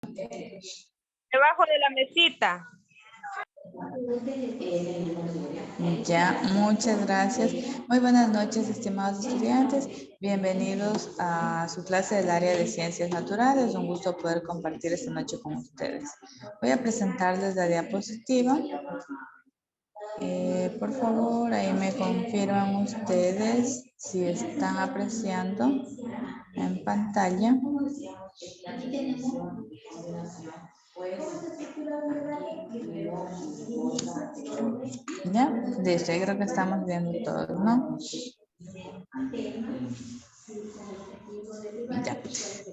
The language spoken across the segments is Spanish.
Debajo de la mesita. Ya, muchas gracias. Muy buenas noches, estimados estudiantes. Bienvenidos a su clase del área de Ciencias Naturales. Un gusto poder compartir esta noche con ustedes. Voy a presentarles la diapositiva. Por favor, ahí me confirman ustedes si están apreciando en pantalla. Ya, listo, yo creo que estamos viendo todos, ¿no? Ya.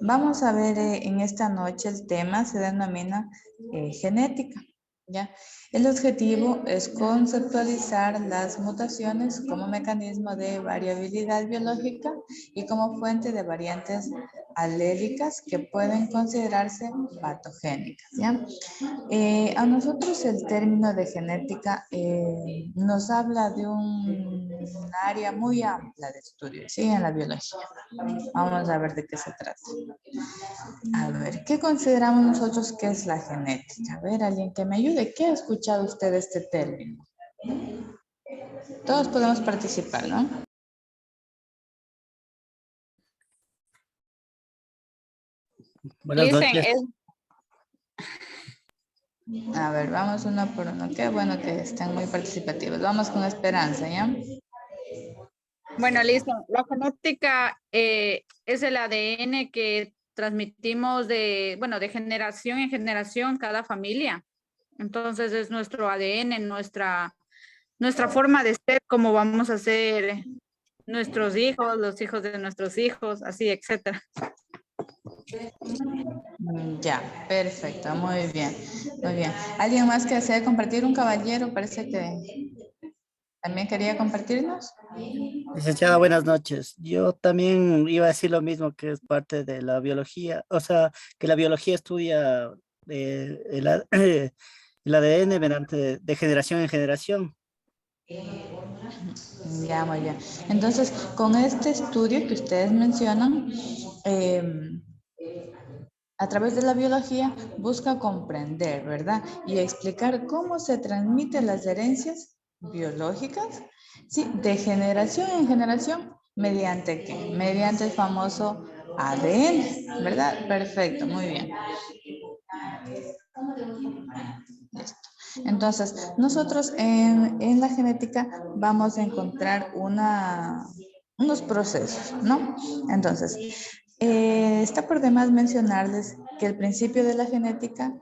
Vamos a ver en esta noche el tema se denomina genética. ¿Ya? El objetivo es conceptualizar las mutaciones como mecanismo de variabilidad biológica y como fuente de variantes alélicas que pueden considerarse patogénicas. ¿Ya? A nosotros el término de genética nos habla de un área muy amplia de estudio, ¿sí? En la biología. Vamos a ver de qué se trata. A ver, ¿qué consideramos nosotros que es la genética? A ver, alguien que me ayude. ¿Qué ha escuchado usted de este término? Todos podemos participar, ¿no? Buenas noches. A ver, vamos uno por uno. Qué bueno que están muy participativos. Vamos con Esperanza, ¿ya? Bueno, listo. La genética es el ADN que transmitimos de generación en generación cada familia. Entonces es nuestro ADN, nuestra forma de ser, cómo vamos a ser nuestros hijos, los hijos de nuestros hijos, así, etcétera. Ya, perfecto, muy bien, muy bien. ¿Alguien más que desea compartir? Un caballero parece que también quería compartirnos. Licenciada, buenas noches. Yo también iba a decir lo mismo, que es parte de la biología, o sea, que la biología estudia el ADN mediante de generación en generación. Ya, muy bien. Entonces, con este estudio que ustedes mencionan, a través de la biología busca comprender, ¿verdad? Y explicar cómo se transmiten las herencias biológicas, ¿sí? De generación en generación, ¿mediante qué? Mediante el famoso ADN, ¿verdad? Perfecto, muy bien. Listo. Entonces, nosotros en la genética vamos a encontrar unos procesos, ¿no? Entonces, está por demás mencionarles que el principio de la genética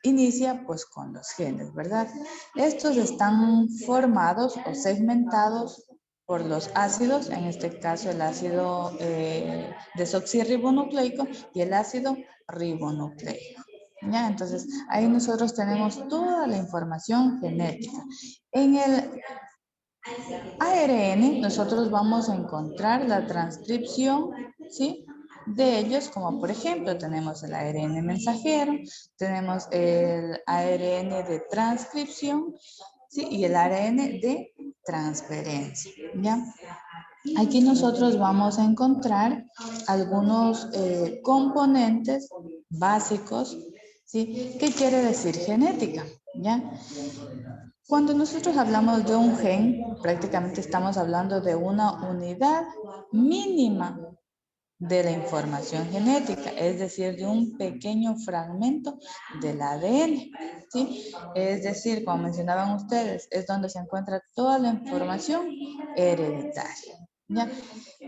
inicia pues con los genes, ¿verdad? Estos están formados o segmentados por los ácidos, en este caso el ácido desoxirribonucleico y el ácido ribonucleico. ¿Ya? Entonces, ahí nosotros tenemos toda la información genética. En el ARN nosotros vamos a encontrar la transcripción, ¿sí? De ellos, como por ejemplo tenemos el ARN mensajero, tenemos el ARN de transcripción, ¿sí? Y el ARN de transferencia, ¿ya? Aquí nosotros vamos a encontrar algunos componentes básicos, ¿sí? ¿Qué quiere decir genética? ¿Ya? Cuando nosotros hablamos de un gen, prácticamente estamos hablando de una unidad mínima de la información genética, es decir, de un pequeño fragmento del ADN, ¿sí? Es decir, como mencionaban ustedes, es donde se encuentra toda la información hereditaria, ¿ya?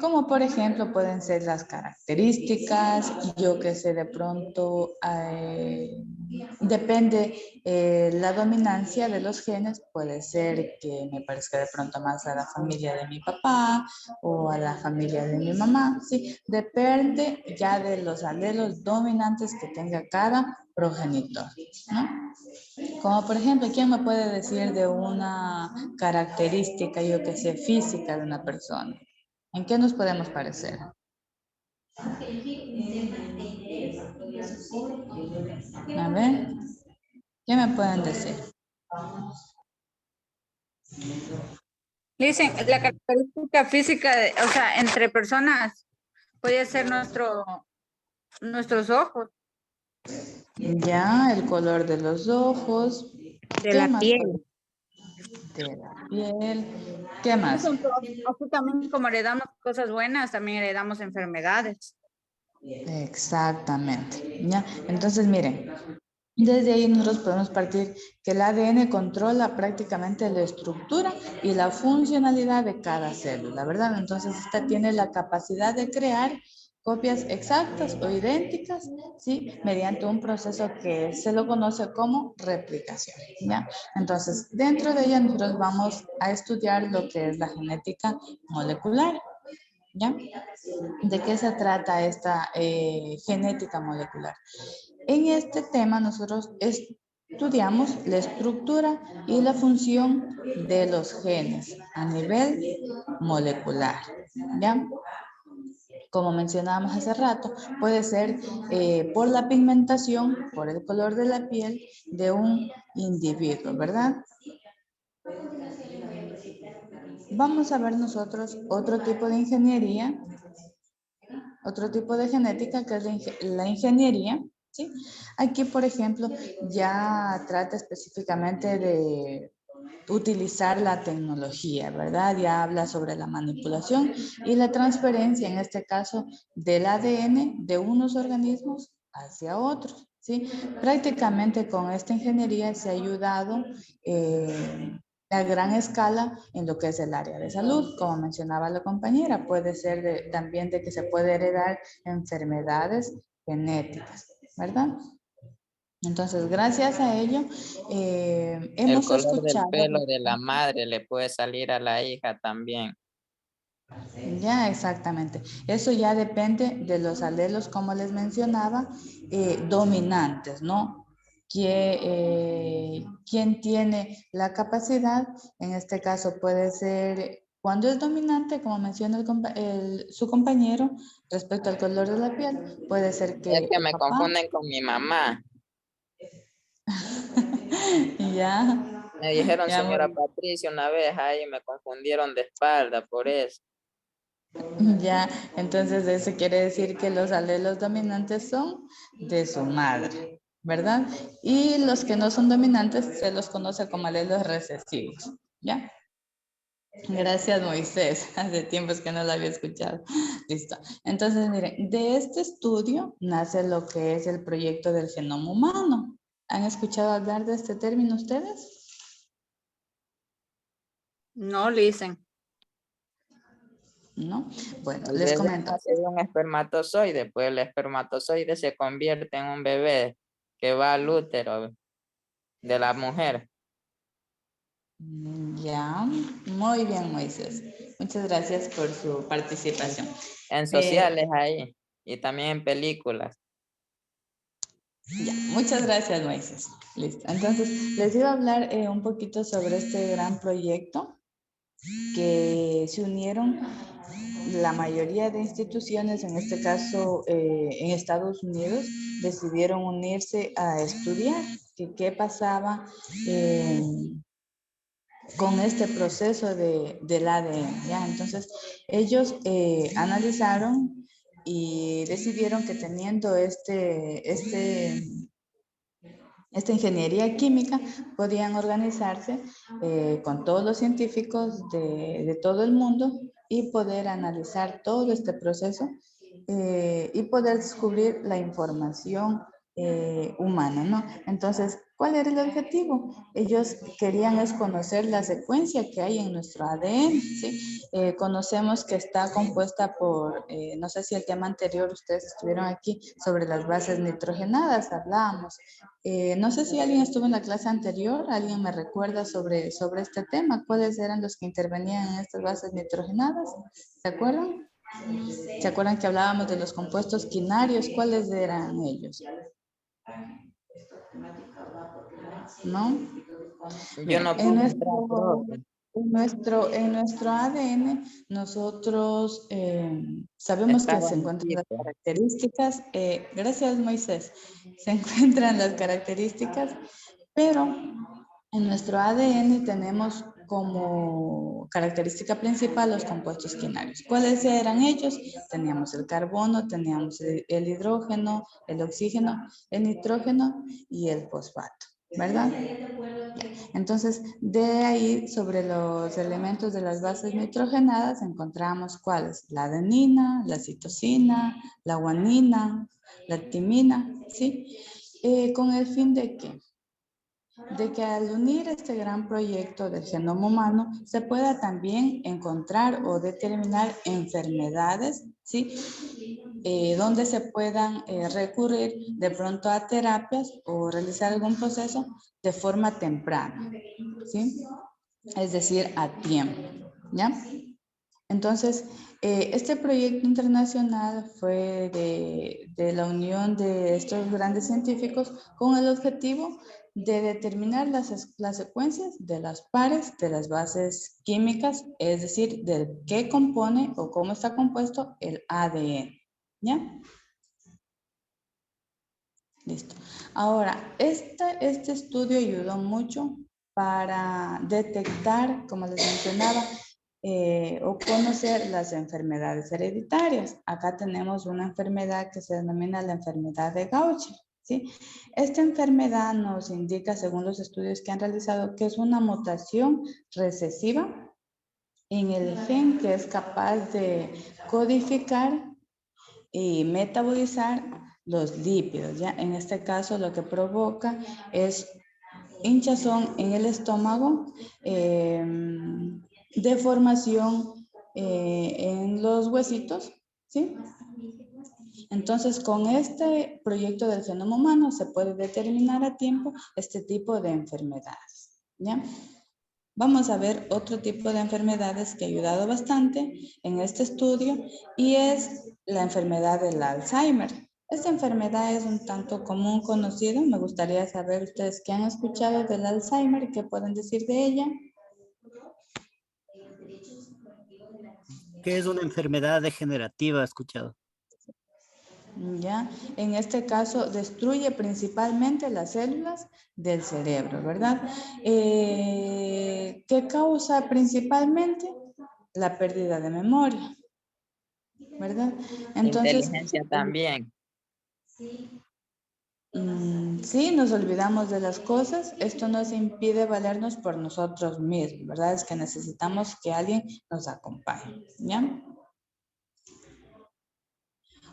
Como por ejemplo pueden ser las características, yo que sé, de pronto depende la dominancia de los genes, puede ser que me parezca de pronto más a la familia de mi papá o a la familia de mi mamá, ¿sí? Depende ya de los alelos dominantes que tenga cada progenitor, ¿no? Como por ejemplo, ¿quién me puede decir de una característica, yo que sé, física de una persona? ¿En qué nos podemos parecer? A ver, ¿qué me pueden decir? Dicen, la característica física, o sea, entre personas, puede ser nuestros ojos. Ya, el color de los ojos. De ¿Qué la más puede? piel. De la piel. ¿Qué Es más? así también como heredamos cosas buenas, también heredamos enfermedades. Exactamente. ¿Ya? Entonces, miren, desde ahí nosotros podemos partir que el ADN controla prácticamente la estructura y la funcionalidad de cada célula, ¿verdad? Entonces, esta tiene la capacidad de crear copias exactas o idénticas, ¿sí? Mediante un proceso que se lo conoce como replicación, ¿ya? Entonces, dentro de ella nosotros vamos a estudiar lo que es la genética molecular, ¿ya? ¿De qué se trata esta genética molecular? En este tema nosotros estudiamos la estructura y la función de los genes a nivel molecular, ¿ya? Como mencionábamos hace rato, puede ser por la pigmentación, por el color de la piel de un individuo, ¿verdad? Vamos a ver nosotros otro tipo de ingeniería, otro tipo de genética que es la ingeniería, ¿sí? Aquí, por ejemplo, ya trata específicamente de utilizar la tecnología, ¿verdad? Ya habla sobre la manipulación y la transferencia, en este caso, del ADN de unos organismos hacia otros, ¿sí? Prácticamente con esta ingeniería se ha ayudado a gran escala en lo que es el área de salud, como mencionaba la compañera, puede ser también de que se puede heredar enfermedades genéticas, ¿verdad? Entonces, gracias a ello, El hemos color del escuchado, pelo de la madre le puede salir a la hija también. ya exactamente, eso ya depende de los alelos, como les mencionaba, dominantes, ¿no? ¿Quién tiene la capacidad? En este caso puede ser, cuando es dominante, como menciona su compañero, respecto al color de la piel, puede ser Es que que el me papá, confunden con mi mamá. ya, Me dijeron ya, señora Patricia una vez ahí, me confundieron de espalda por eso. ya, entonces eso quiere decir que los alelos dominantes son de su madre, ¿verdad? Y los que no son dominantes se los conoce como alelos recesivos, ¿ya? Gracias, Moisés. Hace tiempos que no lo había escuchado. Listo. Entonces, miren, de este estudio nace lo que es el proyecto del genoma humano. ¿Han escuchado hablar de este término ustedes? No, Listen. ¿No? Bueno, El les bebé comento. nace de un espermatozoide, pues el espermatozoide se convierte en un bebé que va al útero de la mujer. Ya, muy bien, Moisés. Muchas gracias por su participación. En sociales ahí y también en películas. Ya, muchas gracias, Moisés. Listo. Entonces, les iba a hablar un poquito sobre este gran proyecto que se unieron la mayoría de instituciones, en este caso en Estados Unidos, decidieron unirse a estudiar qué pasaba con este proceso del ADN, ¿ya? Entonces, ellos analizaron y decidieron que teniendo esta ingeniería química, podían organizarse con todos los científicos de todo el mundo y poder analizar todo este proceso y poder descubrir la información humana, ¿no? Entonces, ¿cuál era el objetivo? Ellos querían es conocer la secuencia que hay en nuestro ADN, ¿sí? Conocemos que está compuesta por, no sé si el tema anterior ustedes estuvieron aquí, sobre las bases nitrogenadas, hablábamos. No sé si alguien estuvo en la clase anterior, alguien me recuerda sobre este tema, cuáles eran los que intervenían en estas bases nitrogenadas, ¿se acuerdan? ¿Se acuerdan que hablábamos de los compuestos quinarios? ¿Cuáles eran ellos? ¿No? Yo Miren, no pude entrar, profe. en nuestro ADN nosotros sabemos que Estaba se en encuentran las equipo. características, gracias Moisés, se encuentran las características, pero en nuestro ADN tenemos como característica principal los compuestos quinarios. ¿Cuáles eran ellos? Teníamos el carbono, teníamos el hidrógeno, el oxígeno, el nitrógeno y el fosfato, ¿verdad? Entonces, de ahí, sobre los elementos de las bases nitrogenadas, encontramos cuáles: la adenina, la citosina, la guanina, la timina, ¿sí? ¿Con el fin de qué? De que al unir este gran proyecto del genoma humano se pueda también encontrar o determinar enfermedades, ¿sí? Donde se puedan recurrir de pronto a terapias o realizar algún proceso de forma temprana, ¿sí? Es decir, a tiempo, ¿ya? Entonces, este proyecto internacional fue de la unión de estos grandes científicos con el objetivo de determinar las secuencias de las pares de las bases químicas, es decir, de qué compone o cómo está compuesto el ADN, ¿ya? Listo. Ahora, este estudio ayudó mucho para detectar, como les mencionaba, o conocer las enfermedades hereditarias. Acá tenemos una enfermedad que se denomina la enfermedad de Gaucher, ¿sí? Esta enfermedad nos indica, según los estudios que han realizado, que es una mutación recesiva en el gen que es capaz de codificar y metabolizar los lípidos, ¿ya? En este caso lo que provoca es hinchazón en el estómago, deformación en los huesitos, ¿sí? Entonces, con este proyecto del genoma humano se puede determinar a tiempo este tipo de enfermedades, ¿ya? Vamos a ver otro tipo de enfermedades que ha ayudado bastante en este estudio y es la enfermedad del Alzheimer. Esta enfermedad es un tanto común conocida. Me gustaría saber ustedes qué han escuchado del Alzheimer, qué pueden decir de ella. ¿Qué es una enfermedad degenerativa? ¿He escuchado? Ya, en este caso destruye principalmente las células del cerebro, ¿verdad? ¿Qué causa principalmente? La pérdida de memoria, ¿verdad? Entonces, Inteligencia también. sí, nos olvidamos de las cosas. Esto nos impide valernos por nosotros mismos, ¿verdad? Es que necesitamos que alguien nos acompañe, ¿ya?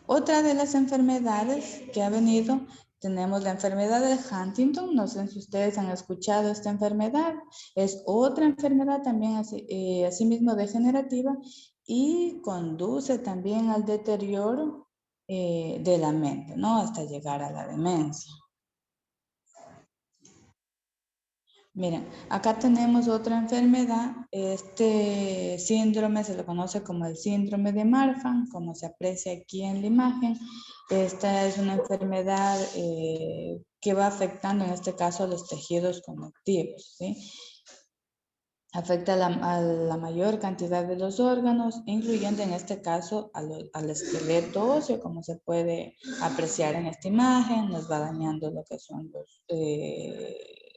Otra de las enfermedades que ha venido, tenemos la enfermedad de Huntington. No sé si ustedes han escuchado esta enfermedad. Es otra enfermedad también asimismo degenerativa y conduce también al deterioro de la mente, ¿no? Hasta llegar a la demencia. Miren, acá tenemos otra enfermedad. Este síndrome se lo conoce como el síndrome de Marfan, como se aprecia aquí en la imagen. Esta es una enfermedad que va afectando en este caso a los tejidos conectivos, ¿sí? Afecta a la mayor cantidad de los órganos, incluyendo en este caso al esqueleto óseo, como se puede apreciar en esta imagen. Nos va dañando lo que son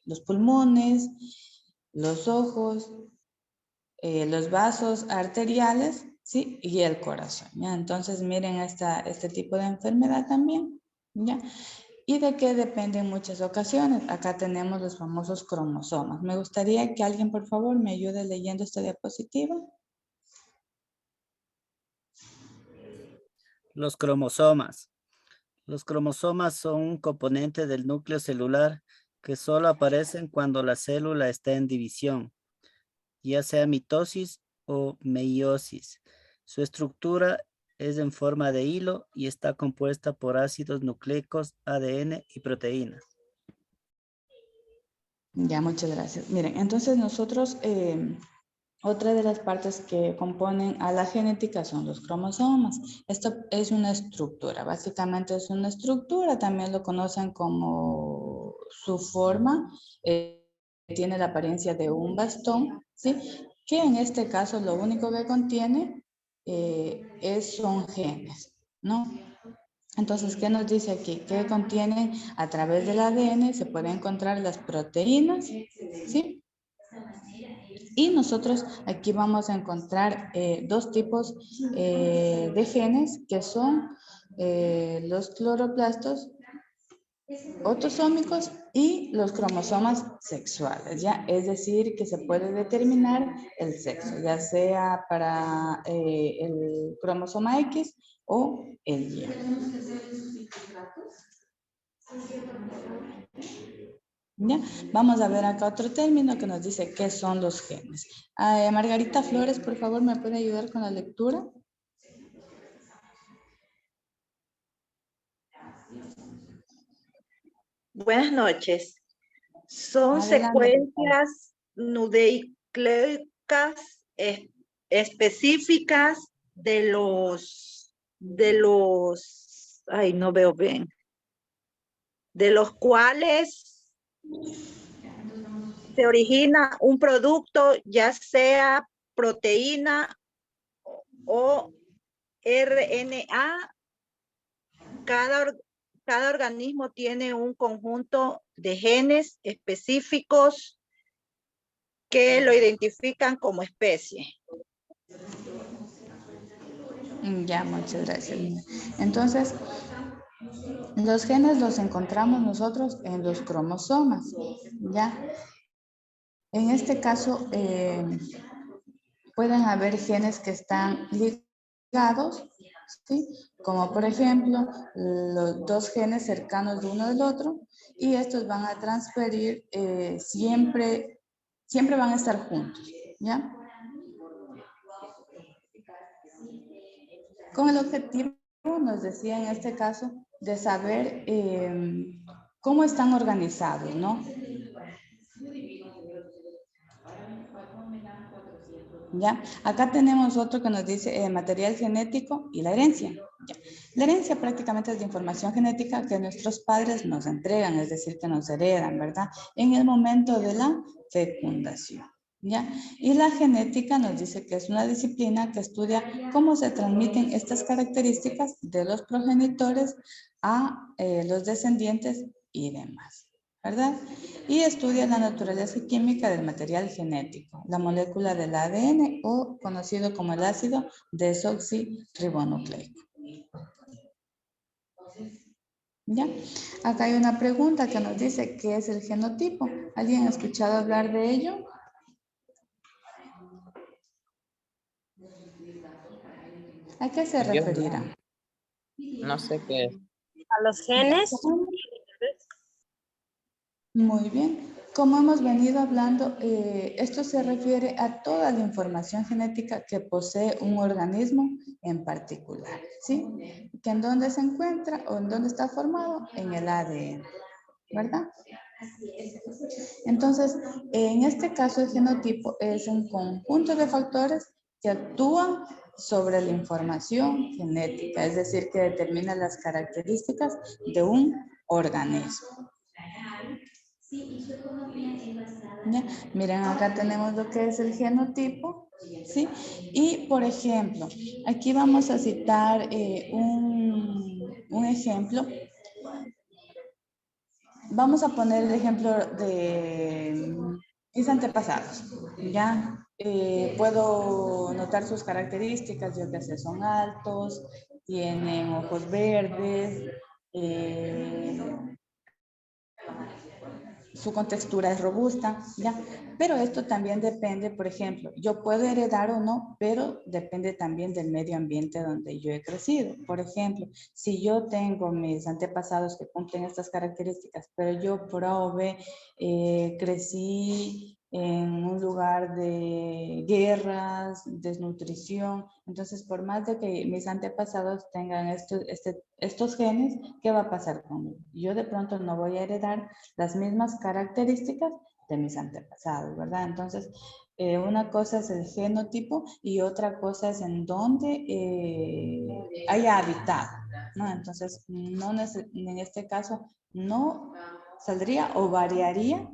los pulmones, los ojos, los vasos arteriales, ¿sí? Y el corazón, ¿ya? Entonces, miren este tipo de enfermedad también, ¿ya? ¿Y de qué depende en muchas ocasiones? Acá tenemos los famosos cromosomas. Me gustaría que alguien, por favor, me ayude leyendo esta diapositiva. Los cromosomas. Los cromosomas son un componente del núcleo celular que solo aparecen cuando la célula está en división, ya sea mitosis o meiosis. Su estructura es en forma de hilo y está compuesta por ácidos nucleicos, ADN y proteínas. Ya, muchas gracias. Miren, entonces nosotros, otra de las partes que componen a la genética son los cromosomas. Esto es una estructura, básicamente es una estructura, también lo conocen como su forma, tiene la apariencia de un bastón, ¿sí? Que en este caso lo único que contiene son genes, ¿no? Entonces, ¿qué nos dice aquí? Que contienen a través del ADN se pueden encontrar las proteínas, ¿sí? Y nosotros aquí vamos a encontrar dos tipos de genes que son los cloroplastos autosómicos y los cromosomas sexuales, ¿ya? Es decir, que se puede determinar el sexo, ya sea para el cromosoma X o el Y. ¿Ya? Vamos a ver acá otro término que nos dice qué son los genes. Margarita Flores, por favor, ¿me puede ayudar con la lectura? Buenas noches. Son Adelante. secuencias nucleicas específicas ay, no veo bien, de los cuales se origina un producto, ya sea proteína o RNA. Cada organismo tiene un conjunto de genes específicos que lo identifican como especie. Ya, muchas gracias. Entonces, los genes los encontramos nosotros en los cromosomas, ¿ya? En este caso, pueden haber genes que están ligados, ¿sí? Como por ejemplo, los dos genes cercanos de uno del otro, y estos van a transferir siempre van a estar juntos, ¿ya? Con el objetivo, nos decía en este caso, de saber cómo están organizados, ¿no? ¿Ya? Acá tenemos otro que nos dice material genético y la herencia. ¿Ya? La herencia prácticamente es de información genética que nuestros padres nos entregan, es decir, que nos heredan, ¿verdad? En el momento de la fecundación. ¿Ya? Y la genética nos dice que es una disciplina que estudia cómo se transmiten estas características de los progenitores a los descendientes y demás, ¿verdad? Y estudia la naturaleza química del material genético, la molécula del ADN o conocido como el ácido desoxirribonucleico. ¿Ya? Acá hay una pregunta que nos dice ¿qué es el genotipo? ¿Alguien ha escuchado hablar de ello? ¿A qué se Yo referirá? no sé qué es. A los genes. Muy bien. Como hemos venido hablando, esto se refiere a toda la información genética que posee un organismo en particular, ¿sí? Que en dónde se encuentra o en dónde está formado, en el ADN, ¿verdad? Entonces, en este caso el genotipo es un conjunto de factores que actúan sobre la información genética, es decir, que determina las características de un organismo. ¿Ya? Miren, acá tenemos lo que es el genotipo, ¿sí? Y, por ejemplo, aquí vamos a citar un ejemplo. Vamos a poner el ejemplo de mis antepasados, ¿ya? Puedo notar sus características, yo que sé, son altos, tienen ojos verdes, su contextura es robusta, ¿ya? Pero esto también depende, por ejemplo, yo puedo heredar o no, pero depende también del medio ambiente donde yo he crecido. Por ejemplo, si yo tengo mis antepasados que cumplen estas características, pero yo prove, crecí en un lugar de guerras, desnutrición, entonces por más de que mis antepasados tengan estos genes, ¿qué va a pasar conmigo? Yo de pronto no voy a heredar las mismas características de mis antepasados, ¿verdad? Entonces, una cosa es el genotipo y otra cosa es en dónde haya habitado, ¿no? Entonces, en este caso, no saldría o variaría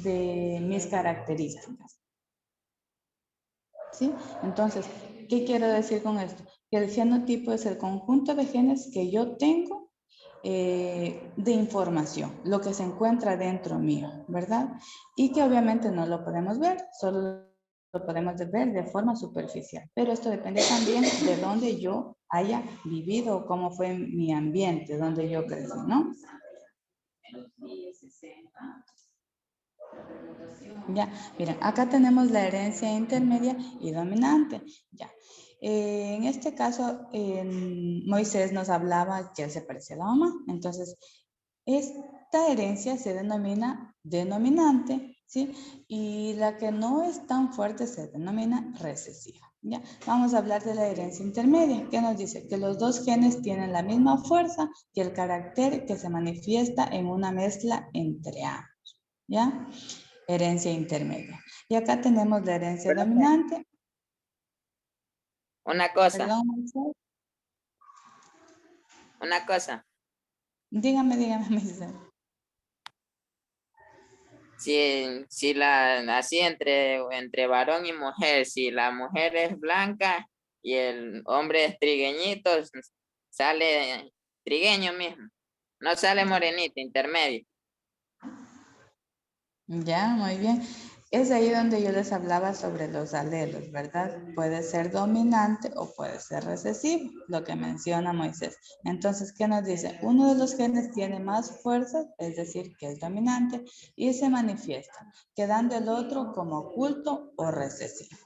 de mis características. ¿Sí? Entonces, ¿qué quiero decir con esto? Que el genotipo es el conjunto de genes que yo tengo de información, lo que se encuentra dentro mío, ¿verdad? Y que obviamente no lo podemos ver, solo podemos ver de forma superficial, pero esto depende también de dónde yo haya vivido, cómo fue mi ambiente, donde yo crecí, ¿no? Ya, miren, acá tenemos la herencia intermedia y dominante. Ya. En este caso, Moisés nos hablaba que él se parecía a la mamá. Entonces, esta herencia se denomina denominante, ¿sí? Y la que no es tan fuerte se denomina recesiva. Ya, vamos a hablar de la herencia intermedia, que nos dice que los dos genes tienen la misma fuerza que el carácter que se manifiesta en una mezcla entre ambos. ¿Ya? Herencia intermedia. Y acá tenemos la herencia dominante. Una cosa, Perdón, Moisés. una cosa. Dígame, Moisés. Si así entre varón y mujer, si la mujer es blanca y el hombre es trigueñito, sale trigueño mismo. No sale morenito, intermedio. Ya, muy bien. Es ahí donde yo les hablaba sobre los alelos, ¿verdad? Puede ser dominante o puede ser recesivo, lo que menciona Moisés. Entonces, ¿qué nos dice? Uno de los genes tiene más fuerza, es decir, que es dominante, y se manifiesta, quedando el otro como oculto o recesivo.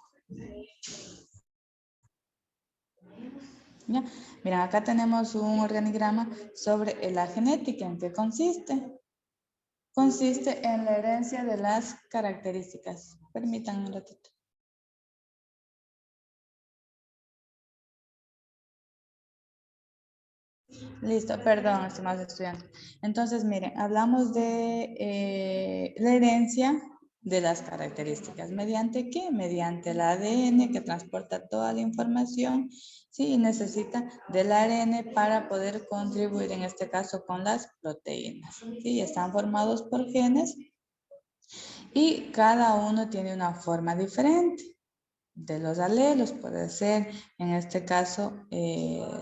¿Ya? Miren, acá tenemos un organigrama sobre la genética. ¿En qué consiste? Consiste en la herencia de las características. Permítanme un ratito. Listo, perdón, estimados estudiantes. Entonces, miren, hablamos de la herencia de las características. ¿Mediante qué? Mediante el ADN que transporta toda la información, ¿sí? Y necesita del ARN para poder contribuir, en este caso, con las proteínas, ¿sí? Están formados por genes y cada uno tiene una forma diferente. De los alelos, puede ser en este caso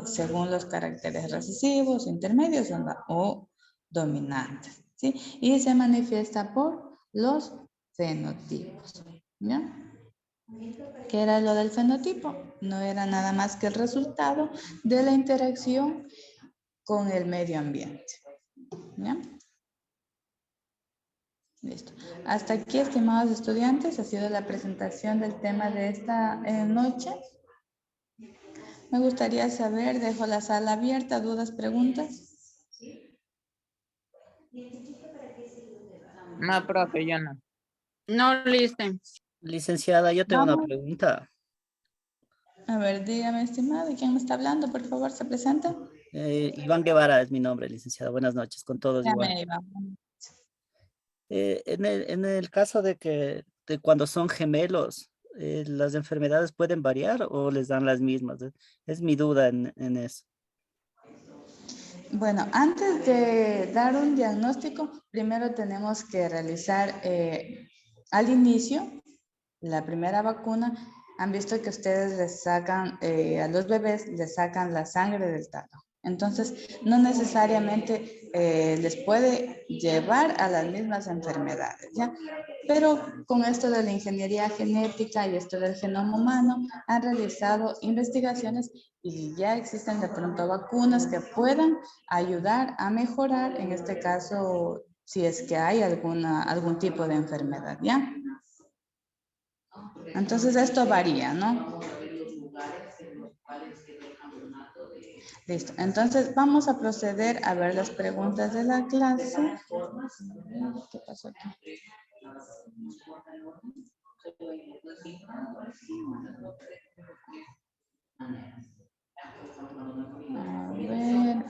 según los caracteres recesivos, intermedios o dominantes, ¿sí? Y se manifiesta por los fenotipos, ¿ya? ¿Qué era lo del fenotipo? No era nada más que el resultado de la interacción con el medio ambiente, ¿ya? Listo. Hasta aquí, estimados estudiantes, ha sido la presentación del tema de esta noche. Me gustaría saber, dejo la sala abierta, dudas, preguntas. No, profe, yo no. No, listo. Licenciada, yo tengo una Vamos. pregunta. A ver, dígame, estimado, ¿quién me está hablando? Por favor, se presenta. Iván Guevara es mi nombre, licenciada. Buenas noches, con todos igual. Llame, Iván. En el caso de cuando son gemelos, ¿las enfermedades pueden variar o les dan las mismas? Es mi duda en eso. Bueno, antes de dar un diagnóstico, primero tenemos que realizar al inicio la primera vacuna. Han visto que ustedes les sacan, a los bebés les sacan la sangre del talo. Entonces, no necesariamente les puede llevar a las mismas enfermedades, ¿ya? Pero con esto de la ingeniería genética y esto del genoma humano, han realizado investigaciones y ya existen de pronto vacunas que puedan ayudar a mejorar, en este caso, si es que hay algún tipo de enfermedad, ¿ya? Entonces esto varía, ¿no? Listo. Entonces vamos a proceder a ver las preguntas de la clase. ¿Qué pasó aquí?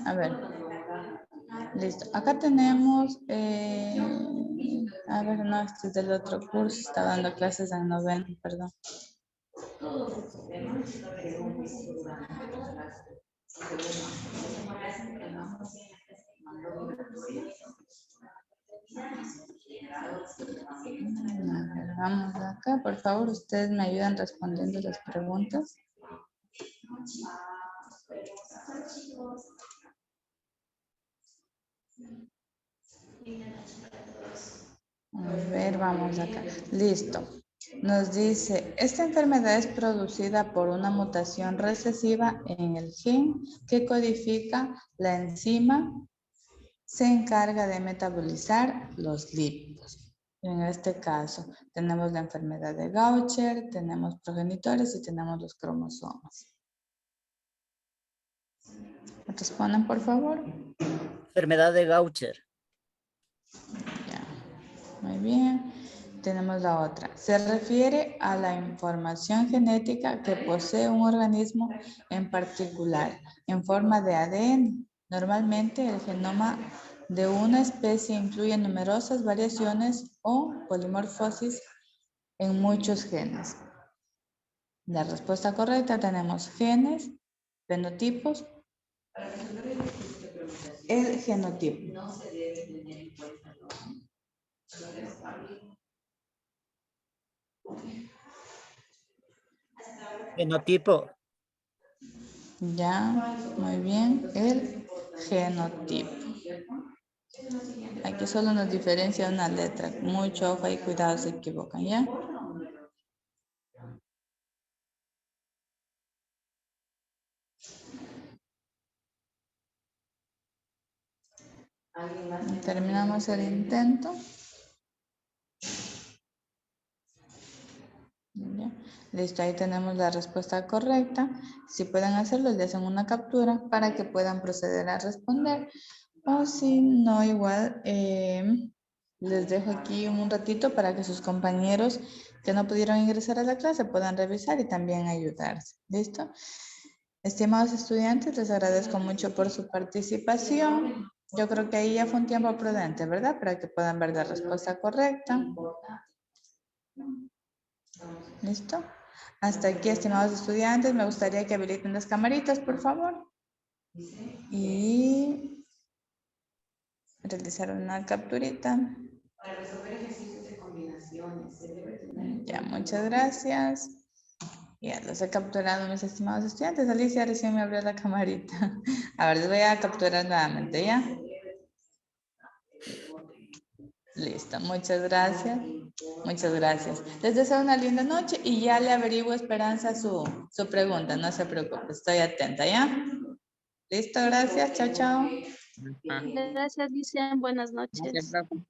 A ver. Listo. Acá tenemos, a ver, no, este es del otro curso, está dando clases en noveno, perdón. Vamos acá, por favor, ustedes me ayudan respondiendo las preguntas. A ver, vamos acá. Listo. Nos dice, esta enfermedad es producida por una mutación recesiva en el gen que codifica la enzima, se encarga de metabolizar los lípidos. En este caso, tenemos la enfermedad de Gaucher, tenemos progenitores y tenemos los cromosomas. Respondan, por favor. Enfermedad de Gaucher. Ya. Muy bien. Tenemos la otra. Se refiere a la información genética que posee un organismo en particular en forma de ADN. Normalmente el genoma de una especie incluye numerosas variaciones o polimorfosis en muchos genes. La respuesta correcta tenemos genes, fenotipos, el genotipo. Fenotipo. Ya, muy bien, el genotipo. Aquí solo nos diferencia una letra. Mucho ojo y cuidado, se equivocan, ¿ya? Terminamos el intento. Ya. Listo, ahí tenemos la respuesta correcta. Si pueden hacerlo, le hacen una captura para que puedan proceder a responder. O si no, igual les dejo aquí un ratito para que sus compañeros que no pudieron ingresar a la clase puedan revisar y también ayudarse. ¿Listo? Estimados estudiantes, les agradezco mucho por su participación. Yo creo que ahí ya fue un tiempo prudente, ¿verdad? Para que puedan ver la respuesta correcta. ¿Listo? Hasta aquí, estimados estudiantes, me gustaría que habiliten las camaritas, por favor. Y realizar una capturita. Para resolver ejercicios de combinaciones. Ya, muchas gracias. Ya, los he capturado, mis estimados estudiantes. Alicia recién me abrió la camarita. A ver, les voy a capturar nuevamente, ¿ya? Listo, muchas gracias. Muchas gracias. Les deseo una linda noche y ya le averiguo, Esperanza, su pregunta. No se preocupe, estoy atenta, ¿ya? Listo, gracias. Chao, chao. Ajá. Gracias, Licia. Buenas Gracias, noches. profe.